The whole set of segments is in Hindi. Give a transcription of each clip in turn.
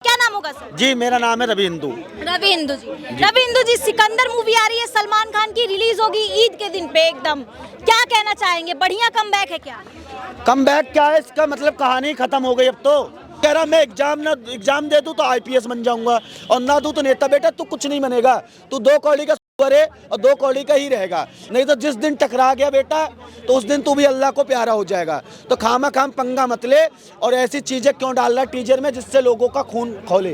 क्या नाम होगा सर? जी मेरा नाम है रवि हिंदू। रवि हिंदू जी। रवि हिंदू जी, सिकंदर मूवी आ रही है, सलमान खान की, रिलीज होगी ईद के दिन पे एकदम, क्या कहना चाहेंगे? बढ़िया कमबैक है क्या? कमबैक क्या है इसका मतलब, कहानी खत्म हो गई अब तो। कह रहा मैं एग्जाम दे दूं तो आईपीएस बन जाऊंगा और ना दूं तो नेता। बेटा तू कुछ नहीं बनेगा, तू दो कौड़ी का सुअर है और दो कौड़ी का ही रहेगा। नहीं तो जिस दिन टकरा गया बेटा तो उस दिन तू भी अल्लाह को प्यारा हो जाएगा। तो खामा खाम पंगा मत ले और ऐसी चीजें क्यों डाल रहा टीजर में जिससे लोगों का खून खोले।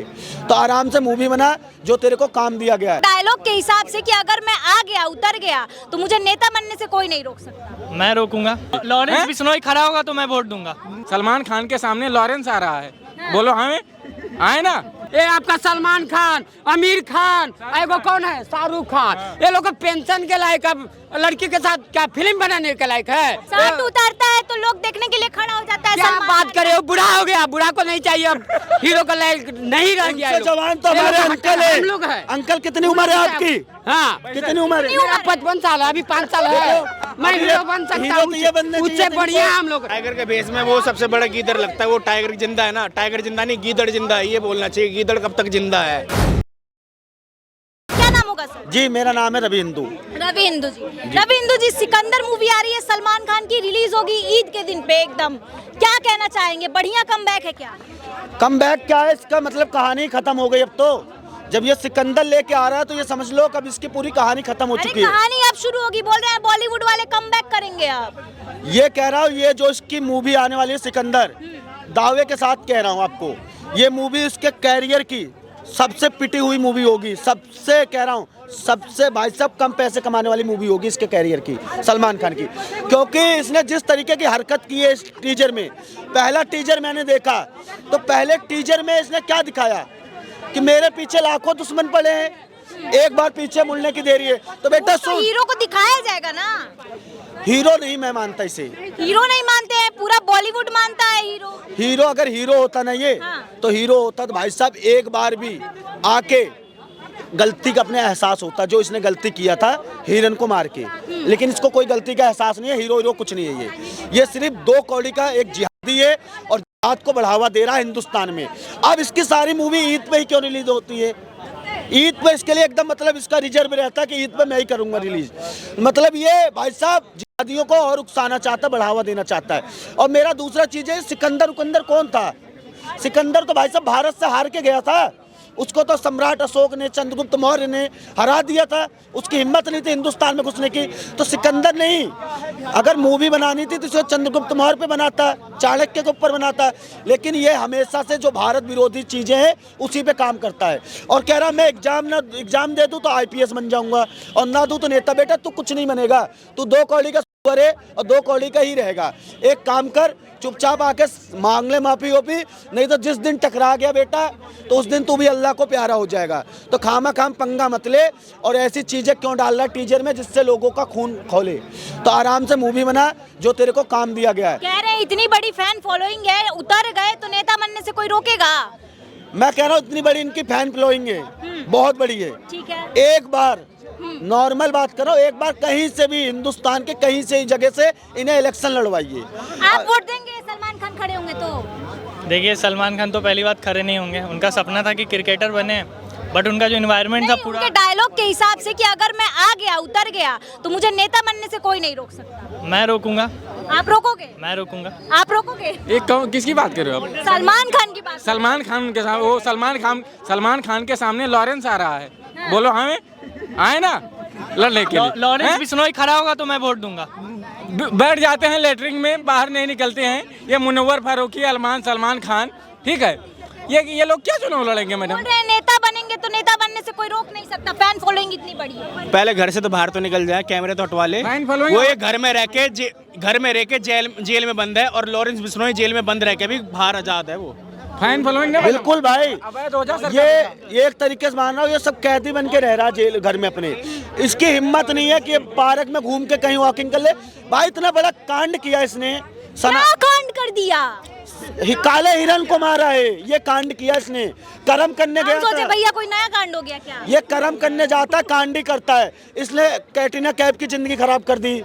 तो आराम से मूवी बना जो तेरे को काम दिया गया है। डायलॉग के हिसाब से कि अगर मैं आ गया, उतर गया, तो मुझे नेता बनने से कोई नहीं रोक सकता। मैं रोकूंगा। लॉरेंस बिश्नोई खड़ा होगा तो मैं वोट दूंगा। सलमान खान के सामने लॉरेंस आ रहा है। बोलो हमें आए ना। ये आपका सलमान खान, आमिर खान, एगो कौन है, शाहरुख खान, ये लोग पेंशन के लायक, अब लड़की के साथ क्या फिल्म बनाने के लायक है? साथ उतरता है तो लोग देखने के लिए खड़ा हो जाता है। क्या सलमान बात खान। करे, वो बुढ़ा हो गया, बुढ़ा को नहीं चाहिए अब, हीरो का लायक नहीं रह गया। इनसे जवान तो हमारे अंकल है। हम लोग है। अंकल कितनी उम्र है आपकी? हाँ, कितनी उम्र है? मेरा 55 साल है, अभी 5 साल है। मैं हीरो बन सकता हीरो तो ये बनने हूँ, चाहिए उससे बढ़िया हम लोग। टाइगर के बेस में वो सबसे बड़ा गीदड़ लगता है। वो टाइगर जिंदा है ना, टाइगर जिंदा नहीं, गीदड़ जिंदा है, ये बोलना चाहिए। गीदड़ कब तक जिंदा है? क्या नाम होगा सर? जी मेरा नाम है रवि हिंदू। रवि हिंदू जी। रवि हिंदू जी, सिकंदर मूवी आ रही है, सलमान खान की, रिलीज होगी ईद के दिन पे एकदम, क्या कहना चाहेंगे? बढ़िया कमबैक है क्या? कमबैक क्या है इसका मतलब, कहानी खत्म हो गई अब तो। जब ये सिकंदर लेके आ रहा है तो ये समझ लो कब इसकी पूरी कहानी खत्म हो अरे चुकी है। कहानी अब शुरू होगी, बोल रहे हैं बॉलीवुड वाले कमबैक करेंगे अब। ये कह रहा हूँ, ये जो इसकी मूवी आने वाली है सिकंदर, दावे के साथ कह रहा हूँ आपको, ये मूवी इसके कैरियर की सबसे पिटी हुई मूवी होगी। सबसे कह रहा हूँ, सबसे भाई साहब कम पैसे कमाने वाली मूवी होगी इसके कैरियर की, सलमान खान की। क्योंकि इसने जिस तरीके की हरकत की है इस टीजर में, पहला टीजर मैंने देखा तो पहले टीजर में इसने क्या दिखाया कि मेरे पीछे लाखों दुश्मन पड़े हैं, एक बार पीछे मुड़ने की देरी है। तो बेटा तो सुन, हीरो को दिखाया जाएगा ना। हीरो नहीं मैं मानता इसे। हीरो नहीं मानते हैं, पूरा बॉलीवुड मानता है हीरो। हीरो अगर हीरो होता ना ये, हाँ। तो हीरो होता तो भाई साहब एक बार भी आके गलती का अपने एहसास होता, जो इसने गलती किया था हिरन को मार के। लेकिन इसको कोई गलती का एहसास नहीं है, हीरो कुछ नहीं है। ये सिर्फ दो कौड़ी का एक जिहादी है और जिहाद को बढ़ावा दे रहा है हिंदुस्तान में। अब इसकी सारी मूवी ईद पे ही क्यों रिलीज होती है? ईद पे इसके लिए एकदम मतलब इसका रिजर्व रहता है कि ईद पे मैं ही करूंगा रिलीज। मतलब ये भाई साहब जिहादियों को और उकसाना चाहता है, बढ़ावा देना चाहता है। और मेरा दूसरा चीज है, सिकंदर उकंदर कौन था? सिकंदर तो भाई साहब भारत से हार के गया था, उसको तो सम्राट अशोक ने, चंद्रगुप्त मौर्य ने हरा दिया था। उसकी हिम्मत नहीं थी हिंदुस्तान में घुसने की। तो सिकंदर नहीं, अगर मूवी बनानी थी तो इसे चंद्रगुप्त मौर्य पे बनाता, चाणक्य के ऊपर बनाता। लेकिन ये हमेशा से जो भारत विरोधी चीजें हैं उसी पे काम करता है और कह रहा मैं एग्जाम दे दूं तो आईपीएस बन जाऊंगा और ना दूं तो नेता। बेटा तू कुछ नहीं बनेगा, तू दो कौड़ी का सुअर है और दो कौड़ी का ही रहेगा। एक काम कर, चुपचाप आके मांग ले माफी ओपी, नहीं तो जिस दिन टकरा गया बेटा तो उस दिन तू भी अल्लाह को प्यारा हो जाएगा। तो खामा खाम पंगा मत ले और ऐसी चीजें क्यों डाल रहा टीजर में जिससे लोगों का खून खोले। तो आराम से मूवी बना जो तेरे को काम दिया गया है। कह रहे हैं इतनी बड़ी फैन फॉलोइंग है, उतर गए तो नेता बनने से कोई रोकेगा? मैं कह रहा हूँ इतनी बड़ी इनकी फैन फॉलोइंग है, बहुत बड़ी है। ठीक है। एक बार नॉर्मल बात करो, एक बार कहीं से भी हिंदुस्तान के कहीं से जगह से इन्हें इलेक्शन लड़वाइए। आप वोट देंगे सलमान खान खड़े होंगे तो? देखिए सलमान खान तो पहली बात खड़े नहीं होंगे। उनका सपना था कि क्रिकेटर बने, बट उनका जो इन्वायरमेंट था पूरा, उनके डायलॉग के हिसाब से कि अगर मैं आ गया, उतर गया, तो मुझे नेता बनने से कोई नहीं रोक सकता। मैं रोकूंगा। आप रोकोगे? मैं रोकूंगा। आप रोकोगे? एक किसकी बात कर रहे हो आप? सलमान खान की बात। सलमान खान के सामने, वो सलमान खान के सामने लॉरेंस आ रहा है। बोलो हमें आए ना लड़ने के लिए। लॉरेंस बिश्नोई खड़ा होगा तो मैं वोट दूंगा। बैठ जाते हैं लेटरिन में, बाहर नहीं निकलते हैं। ये मुनव्वर फारूकी, अरमान सलमान खान, ठीक है। ये लोग क्या चुनाव लड़ेंगे मैडम? बोल रहे हैं नेता बनेंगे तो नेता बनने से कोई रोक नहीं सकता, फैन फॉलोइंग इतनी बड़ी है। पहले घर से तो बाहर तो निकल जाए, कैमरे तो हटवा ले। Fine following- वो ये घर में रह के जेल में बंद है और लॉरेंस बिश्नोई जेल में बंद रह के भी बाहर आजाद है। वो फाइन फॉलोइंग बिल्कुल भाई, अवैध हो जा सरकार। ये एक तरीके से मान रहा हूँ ये सब कैदी बन के रह रहा है जेल घर में अपने। इसकी हिम्मत नहीं है कि पार्क में घूम के कहीं वॉकिंग कर ले। भाई इतना बड़ा कांड किया इसने, क्या कांड कर दिया? काले हिरन को मारा है, ये कांड किया इसने। कर्म करने हम गया सोचे था, भैया कोई नया कांड हो गया क्या? ये कर्म करने जाता है, कांड ही करता है। इसने कैटरीना कैफ की जिंदगी खराब कर दी,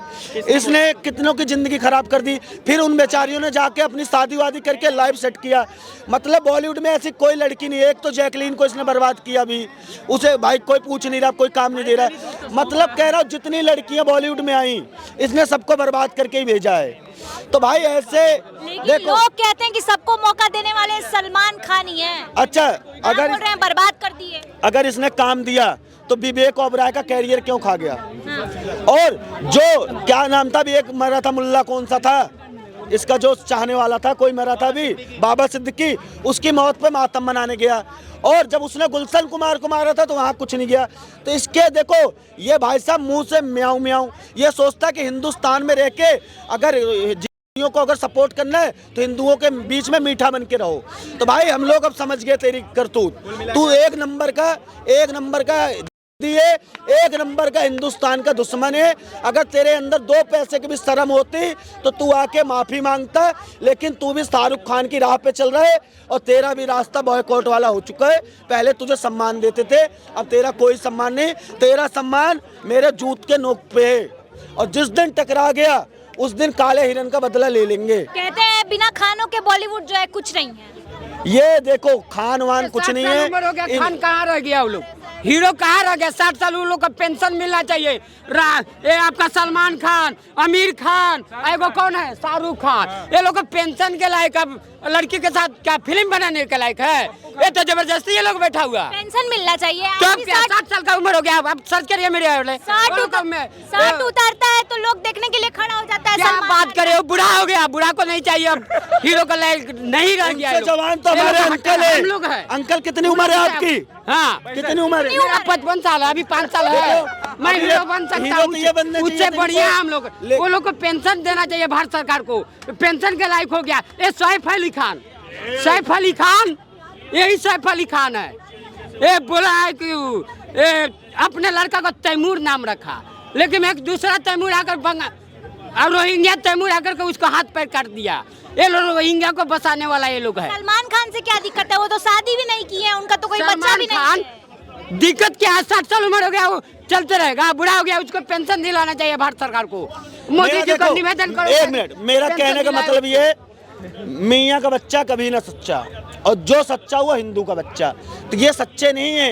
इसने कितनों की जिंदगी खराब कर दी। फिर उन बेचारियों ने जाके अपनी शादी वादी करके लाइव सेट किया। मतलब बॉलीवुड में ऐसी कोई लड़की नहीं है। एक तो जैकलीन को इसने बर्बाद किया, अभी उसे भाई कोई पूछ नहीं रहा, कोई काम नहीं दे रहा। मतलब कह रहा हूँ जितनी लड़कियां बॉलीवुड में आई इसने सबको बर्बाद करके ही भेजा है। तो भाई ऐसे लेकिन देखो, लोग कहते हैं कि सबको मौका देने वाले सलमान खान ही हैं। अच्छा अगर बोल रहे हैं बर्बाद कर दिए। अगर इसने काम दिया तो विवेक ओबराय का कैरियर क्यों खा गया? हाँ। और जो क्या नाम था, भी एक मरा था, मुल्ला कौन सा था इसका जो चाहने वाला था, कोई मरा था भी, बाबा सिद्दीकी, उसकी मौत पे मातम मनाने गया। और जब उसने गुलशन कुमार को मारा था तो वहाँ कुछ नहीं गया। तो इसके देखो ये भाई साहब मुंह से म्याऊं म्याऊं, ये सोचता कि हिंदुस्तान में रह के अगर हिंदुओं को अगर सपोर्ट करना है तो हिंदुओं के बीच में मीठा बन के रहो। तो भाई हम लोग अब समझ गए तेरी करतूत। तू एक नंबर का दिए, एक नंबर का हिंदुस्तान का दुश्मन है। अगर तेरे अंदर दो पैसे की भी शर्म होती तो तू आके माफी मांगता। लेकिन तू भी शाहरुख खान की राह पे चल रहा है और तेरा भी रास्ता बॉयकॉट वाला हो चुका है। पहले तुझे सम्मान देते थे, अब तेरा कोई सम्मान नहीं। तेरा सम्मान मेरे जूत के नोक पे है और जिस दिन टकरा गया उस दिन काले हिरन का बदला ले लेंगे। कहते हैं बिना खानों के बॉलीवुड जो है कुछ नहीं है। ये देखो खान वान कुछ नहीं है। उम्र हो गया, खान कहाँ रह गया? वो लोग हीरो कहाँ रह गया? 60 साल उन लोग को पेंशन मिलना चाहिए। ये आपका सलमान खान, आमिर खान, एगो कौन है, शाहरुख खान, ये लोग को पेंशन के लायक अब लड़की के साथ क्या फिल्म बनाने के लायक है? ये तो जबरदस्ती ये लोग बैठा हुआ। पेंशन मिलना चाहिए। तो आप भी 60 साल का उम्र हो गया, अब सर्च करिए मेरे 60 उतारता है तो लोग देखने के लिए खड़ा हो जाता है। क्या सलमान बात खान। करे, वो बुढ़ा हो गया, बुढ़ा को नहीं चाहिए अब हीरो का लायक नहीं रह गया। उनसे जवान तो हमारे अंकल है। हम लोग है। अंकल कितनी उम्र है आपकी? हाँ, कितनी उम्र है? मेरा 55 साल है, अभी 5 साल है। मैं हीरो बन सकता हीरो तो ये बनने हूँ, चाहिए उससे बढ़िया जिनको- हम लोग। वो लोग को पेंशन देना चाहिए भारत सरकार को। पेंशन के लायक हो गया ये सैफ अली खान। सैफ अली खान, यही सैफ अली खान है। ये बोला है कि ये अपने लड़का को तैमूर नाम रखा, लेकिन एक दूसरा तैमूर आकर और रोहिंग्या तैमूर आकर के उसको हाथ पैर काट दिया। ये लोग रोहिंग्या को बसाने वाला ये लोग है। सलमान खान से क्या दिक्कत है? वो तो शादी भी नहीं की है, उनका तो कोई बच्चा भी नहीं है। दिक्कत क्या है? 60 साल उम्र हो गया, वो चलते रहेगा, बुढ़ा हो गया, उसको पेंशन दिलाना चाहिए भारत सरकार को। मोदी जी को निवेदन करो। एक मिनट, मेरा कहने का मतलब ये, मियाँ का बच्चा कभी ना सच्चा, और जो सच्चा हुआ हिंदू का बच्चा। तो ये सच्चे नहीं है,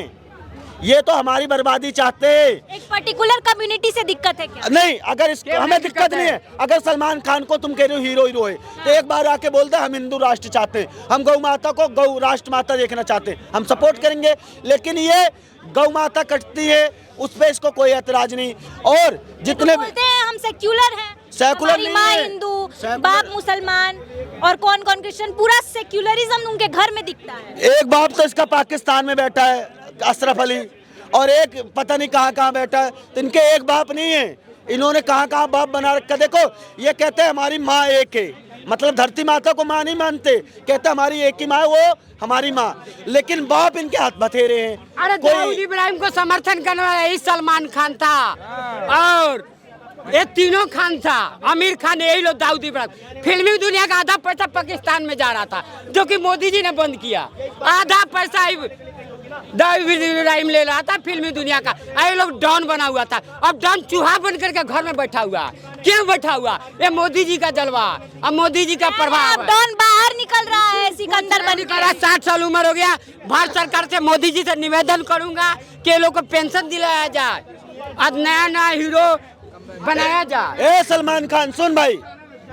ये तो हमारी बर्बादी चाहते हैं। एक पर्टिकुलर कम्युनिटी से दिक्कत है क्या? नहीं, अगर इस हमें दिक्कत नहीं है। अगर सलमान खान को तुम कह रहे हो हीरो है तो एक बार आके बोल दे हम हिंदू राष्ट्र चाहते हैं, हम गौ माता को गौ राष्ट्र माता देखना चाहते हैं, हम सपोर्ट करेंगे। लेकिन ये गौ माता कटती है, उस पर इसको कोई एतराज नहीं। और जितने बोलते हैं हम सेक्युलर हैं, सेकुलर हमारी नहीं माँ है। हिंदू, सेकुलर- बाप मुसलमान और कौन कौन क्रिश्चियन, पूरा सेक्युलरिज्म उनके घर में दिखता है। एक बाप तो इसका पाकिस्तान में बैठा है अशरफ अली, और एक पता नहीं कहाँ बैठा है। तो इनके एक बाप नहीं है, इन्होंने कहाँ बाप बना रखा। देखो ये कहते हैं हमारी माँ एक है, मतलब धरती माता को माँ नहीं मानते, कहते हमारी एक ही माँ है, वो हमारी माँ। लेकिन बाप इनके हाथ बथेरे हैं। अरे दाऊद इब्राहिम को समर्थन करने वाला यही सलमान खान था, और ये तीनों खान था, आमिर खान, यही लोग दाऊद इब्राहिम। फिल्मी दुनिया का आधा पैसा पाकिस्तान में जा रहा था, जो कि मोदी जी ने बंद किया। आधा पैसा दाऊद इब्राहिम ले रहा था फिल्मी दुनिया का। ये लोग डॉन बना हुआ था, अब डॉन चूहा बन करके घर में बैठा हुआ। क्यों बैठा हुआ? ये मोदी जी का जलवा, अब मोदी जी का प्रभाव अब है। डॉन बाहर निकल रहा है सिकंदर बन कर 60 साल उम्र हो गया। भारत सरकार से, मोदी जी से निवेदन करूंगा कि ये लोग को पेंशन दिलाया जाए, आज नया हीरो बनाया जाए। ए सलमान खान सुन भाई,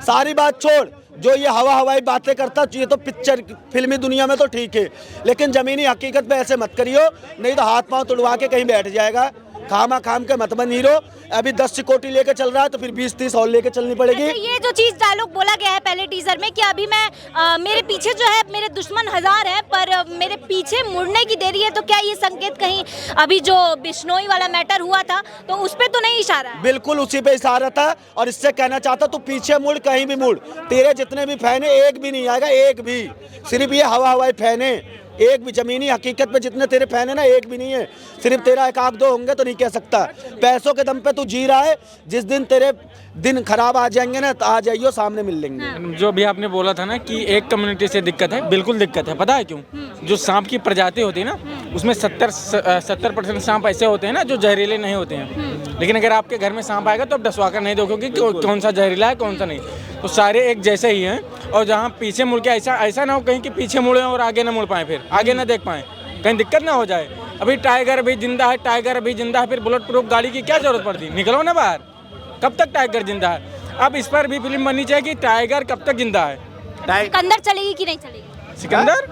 सारी बात छोड़, जो ये हवाई बातें करता, ये तो पिक्चर फिल्मी दुनिया में तो ठीक है, लेकिन जमीनी हकीकत पे ऐसे मत करियो, नहीं तो हाथ पांव तुड़वा के कहीं बैठ जाएगा। खाम के मत बन हीरो। अभी 10 सिक्योरिटी लेके चल रहा है तो फिर 20-30 और लेके चलनी पड़ेगी। ये जो चीज डायलॉग बोला गया है पहले टीजर में कि अभी मैं मेरे पीछे जो है मेरे दुश्मन 1000 है, पर मेरे पीछे मुड़ने की देरी है, तो क्या ये संकेत कहीं अभी जो बिश्नोई वाला मैटर हुआ था तो उस पे तो नहीं इशारा है? बिल्कुल उसी पे इशारा था, और इससे कहना चाहता तू पीछे मुड़, कहीं भी मुड़, तेरे जितने भी फैन है एक भी नहीं आएगा, एक भी। सिर्फ ये हवाई फैन है, एक भी जमीनी हकीकत में जितने तेरे फैन है ना, एक भी नहीं है। सिर्फ तेरा एक आध दो होंगे तो नहीं कह सकता। पैसों के दम पे तू जी रहा है। जिस दिन तेरे दिन खराब आ जाएंगे ना, तो आ जाइयो, सामने मिल लेंगे। जो भी आपने बोला था ना कि एक कम्युनिटी से दिक्कत है, बिल्कुल दिक्कत है। पता है क्यों? जो सांप की प्रजाति होती है ना, उसमें 70% सांप ऐसे होते हैं ना जो जहरीले नहीं होते हैं। लेकिन अगर आपके घर में सांप आएगा तो आप डसवा कर नहीं देखोगे कि कौन सा जहरीला है कौन सा नहीं। तो सारे एक जैसे ही हैं। और जहाँ पीछे मुड़ के ऐसा ना हो कहीं कि पीछे मुड़े और आगे ना मुड़ पाए, फिर आगे ना देख पाए, कहीं दिक्कत ना हो जाए। अभी टाइगर अभी जिंदा है, टाइगर अभी जिंदा है, फिर बुलेट प्रूफ गाड़ी की क्या जरूरत पड़ती? निकलो ना बाहर। कब तक टाइगर जिंदा है? अब इस पर भी फिल्म बननी चाहिए कि टाइगर कब तक जिंदा है। सिकंदर चलेगी कि नहीं चलेगी? सिकंदर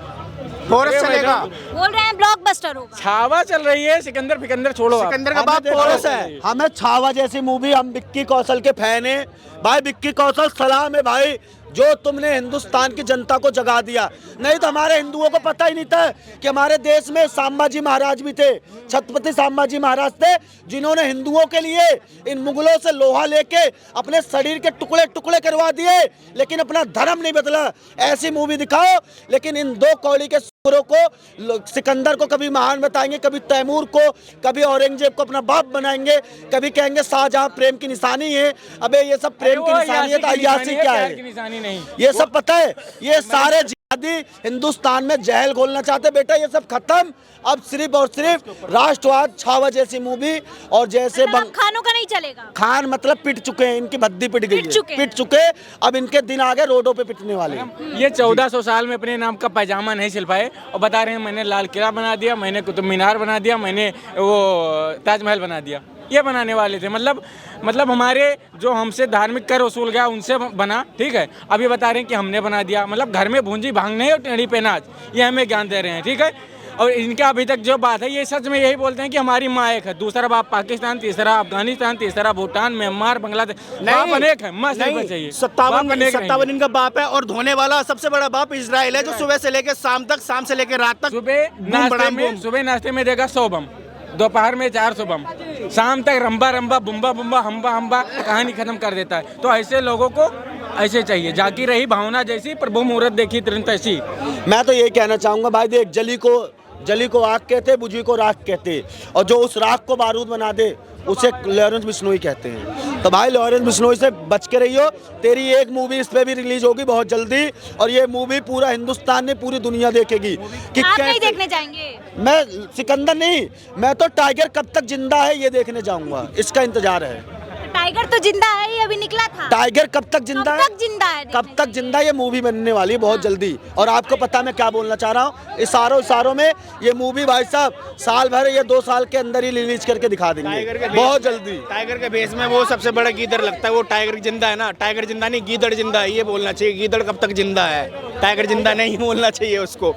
फॉरेस्ट चलेगा। बोल रहे हैं ब्लॉकबस्टर होगा। छावा चल रही है, सिकंदर फिकंदर छोड़ो आप। सिकंदर का बाप फॉरेस्ट है। हमें छावा जैसी मूवी, हम विक्की कौशल के फैन हैं भाई। विक्की कौशल सलाम है भाई, जो तुमने हिंदुस्तान की जनता को जगा दिया। नहीं तो हमारे हिंदुओं को पता ही नहीं था कि हमारे देश में संभाजी महाराज भी थे, छत्रपति संभाजी महाराज थे, जिन्होंने हिंदुओं के लिए इन मुगलों से लोहा लेके अपने शरीर के टुकड़े टुकड़े करवा दिए, लेकिन अपना धर्म नहीं बदला। ऐसी मूवी दिखाओ। लेकिन इन दो कौड़ी के सुरों को, सिकंदर को कभी महान बताएंगे, कभी तैमूर को, कभी औरंगजेब को अपना बाप बनाएंगे, कभी कहेंगे शाहजहां प्रेम की निशानी है। अबे ये सब प्रेम की निशानी है तो अय्यासी क्या है? नहीं, ये सब पता है? ये सारे जिहादी हिंदुस्तान में जहल घोलना चाहते। बेटा ये सब खत्म। अब सिर्फ और सिर्फ राष्ट्रवाद, छावा जैसी मूवी और जैसे खानों का नहीं चलेगा। खान मतलब पिट चुके हैं, इनकी भद्दी पिट गई है, पिट चुके। अब इनके दिन आगे रोडों पे पिटने वाले हैं। ये 1400 साल में अपने नाम का पैजामा नहीं सिल पाए और बता रहे हैं मैंने लाल किला बना दिया, मैंने कुतुब मीनार बना दिया, मैंने वो ताजमहल बना दिया। ये बनाने वाले थे। मतलब हमारे जो हमसे धार्मिक कर वसूल गया उनसे बना, ठीक है। अब ये बता रहे हैं कि हमने बना दिया। मतलब घर में भूंजी भांग नहीं और टेढ़ी पे नाच, ये हमें ज्ञान दे रहे हैं, ठीक है। और इनका अभी तक जो बात है, ये सच में यही बोलते हैं कि हमारी माँ एक है, दूसरा बाप पाकिस्तान, तीसरा अफगानिस्तान, तीसरा भूटान, म्यांमार, बांग्लादेश। बाप अनेक है, माँ सिर्फ चाहिए। 57 इनका बाप है। और धोने वाला सबसे बड़ा बाप इजराइल है, जो सुबह से लेकर शाम तक, शाम से लेकर रात तक सुबह नाश्ते में देगा 100 बम, दोपहर में 400 बम, शाम तक रंबा रंबा बुम्बा बुम्बा हम्बा हम्बा कहानी खत्म कर देता है। तो ऐसे लोगों को ऐसे चाहिए। जागी रही भावना जैसी, प्रभु मुहूर्त देखी तुरंत ऐसी। मैं तो ये कहना चाहूँगा भाई, देख जली को आग कहते, बुझी को राख कहते, और जो उस राख को बारूद बना दे उसे लॉरेंस बिश्नोई कहते हैं। तो भाई लॉरेंस बिश्नोई से बच के रहियो। तेरी एक मूवी इस पे भी रिलीज होगी बहुत जल्दी, और ये मूवी पूरा हिंदुस्तान ने, पूरी दुनिया देखेगी कि आप नहीं देखने जाएंगे? मैं सिकंदर नहीं, मैं तो टाइगर कब तक जिंदा है ये देखने जाऊंगा। इसका इंतजार है। टाइगर तो जिंदा है, ये अभी निकला था। टाइगर कब तक जिंदा है? कब तक जिंदा? ये मूवी बनने वाली है बहुत जल्दी। और आपको पता मैं क्या बोलना चाह रहा हूँ, इशारों में ये मूवी भाई साहब साल भर या 2 साल के अंदर ही रिलीज करके दिखा देंगे बहुत जल्दी। टाइगर के बेस में वो सबसे बड़ा गीदड़ लगता है। वो टाइगर जिंदा है ना, टाइगर जिंदा नहीं, गीदड़ जिंदा है, ये बोलना चाहिए। गीदड़ कब तक जिंदा है? टाइगर जिंदा नहीं बोलना चाहिए उसको।